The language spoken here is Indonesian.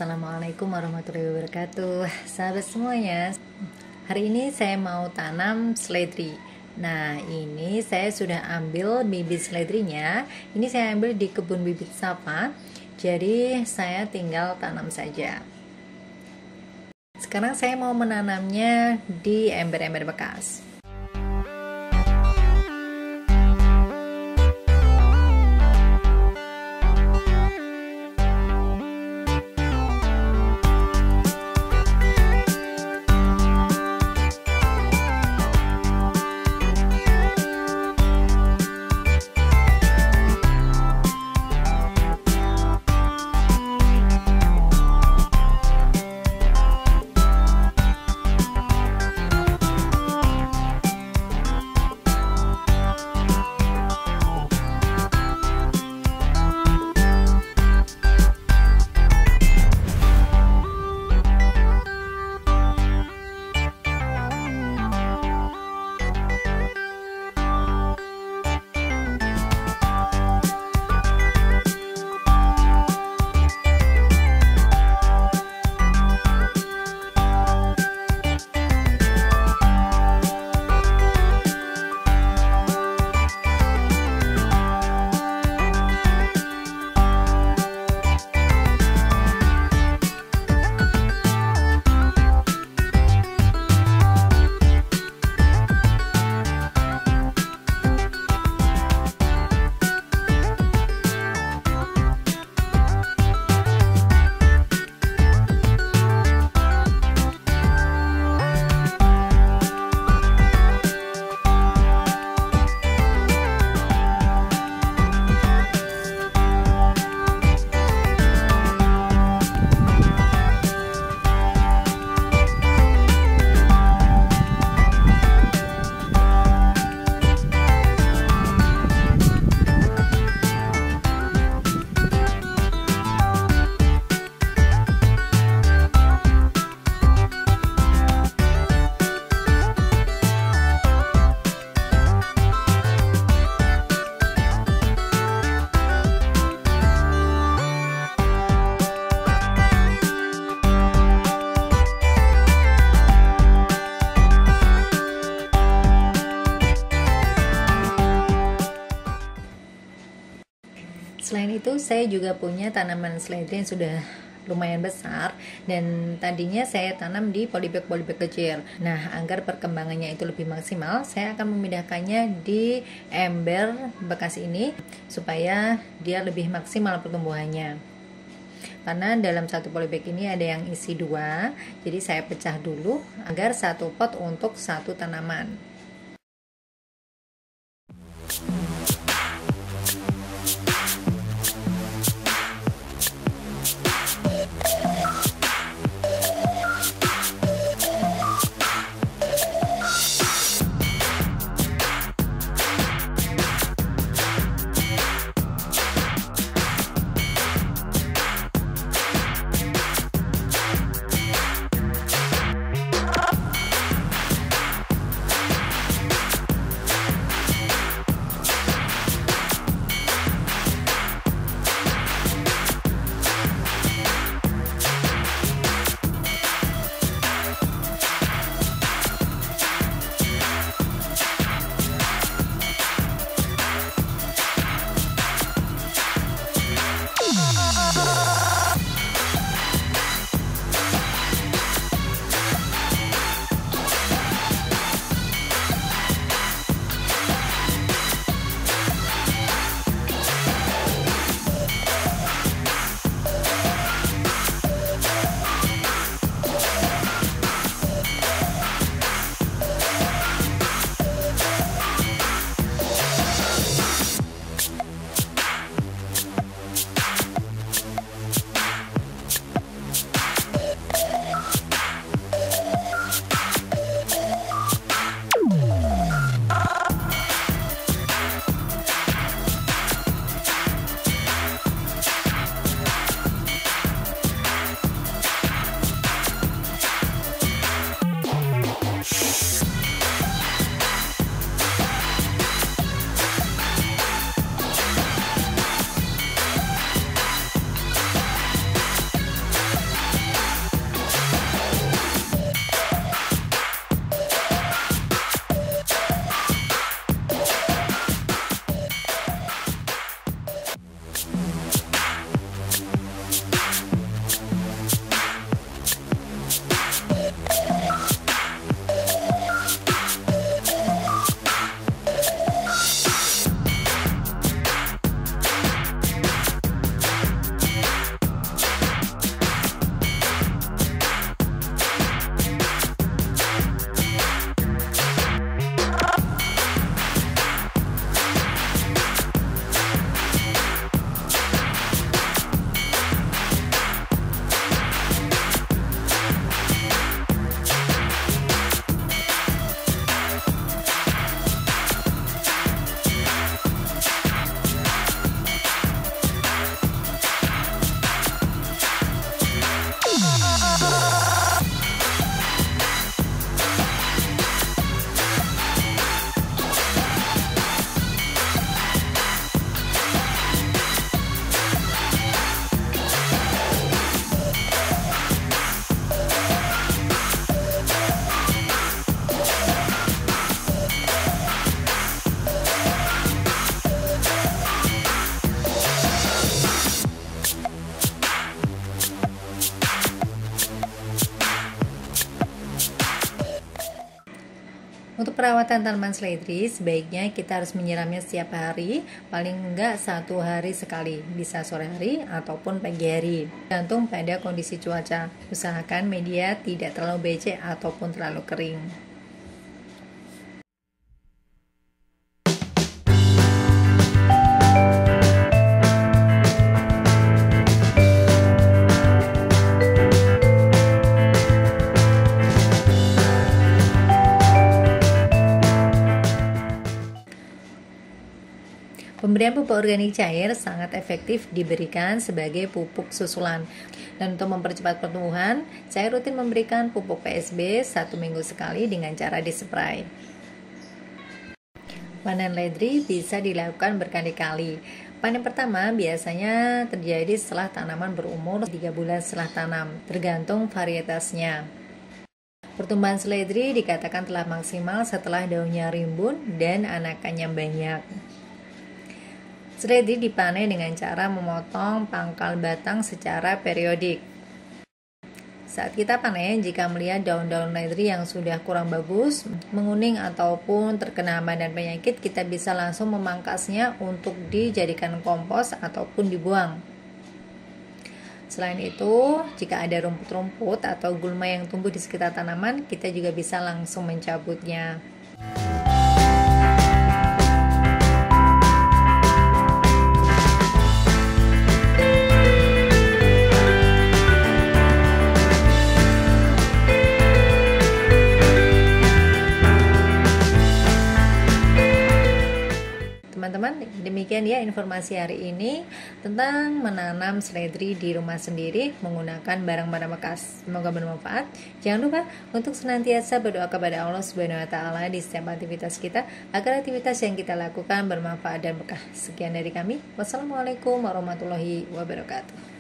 Assalamualaikum warahmatullahi wabarakatuh. Sahabat semuanya, hari ini saya mau tanam seledri. Nah, ini saya sudah ambil bibit seledrinya. Ini saya ambil di kebun bibit Safa. Jadi saya tinggal tanam saja. Sekarang saya mau menanamnya di ember-ember bekas. Selain itu, saya juga punya tanaman seledri yang sudah lumayan besar dan tadinya saya tanam di polybag kecil. Nah, agar perkembangannya itu lebih maksimal, saya akan memindahkannya di ember bekas ini supaya dia lebih maksimal pertumbuhannya. Karena dalam satu polybag ini ada yang isi 2, jadi saya pecah dulu agar satu pot untuk satu tanaman. perawatan tanaman seledri, sebaiknya kita harus menyiramnya setiap hari, paling enggak 1 hari sekali, bisa sore hari ataupun pagi hari, tergantung pada kondisi cuaca. Usahakan media tidak terlalu becek ataupun terlalu kering. Pemberian pupuk organik cair sangat efektif diberikan sebagai pupuk susulan. Dan untuk mempercepat pertumbuhan, saya rutin memberikan pupuk PSB 1 minggu sekali dengan cara dispray. Panen ledri bisa dilakukan berkali-kali. Panen pertama biasanya terjadi setelah tanaman berumur 3 bulan setelah tanam, tergantung varietasnya. Pertumbuhan seledri dikatakan telah maksimal setelah daunnya rimbun dan anakannya banyak. Seledri dipanen dengan cara memotong pangkal batang secara periodik. Saat kita panen, jika melihat daun-daun seledri yang sudah kurang bagus, menguning ataupun terkena hama dan penyakit, kita bisa langsung memangkasnya untuk dijadikan kompos ataupun dibuang. Selain itu, jika ada rumput-rumput atau gulma yang tumbuh di sekitar tanaman, kita juga bisa langsung mencabutnya. Teman-teman, demikian ya informasi hari ini tentang menanam seledri di rumah sendiri menggunakan barang-barang bekas. Semoga bermanfaat. Jangan lupa untuk senantiasa berdoa kepada Allah Subhanahu wa taala di setiap aktivitas kita agar aktivitas yang kita lakukan bermanfaat dan berkah. Sekian dari kami. Wassalamualaikum warahmatullahi wabarakatuh.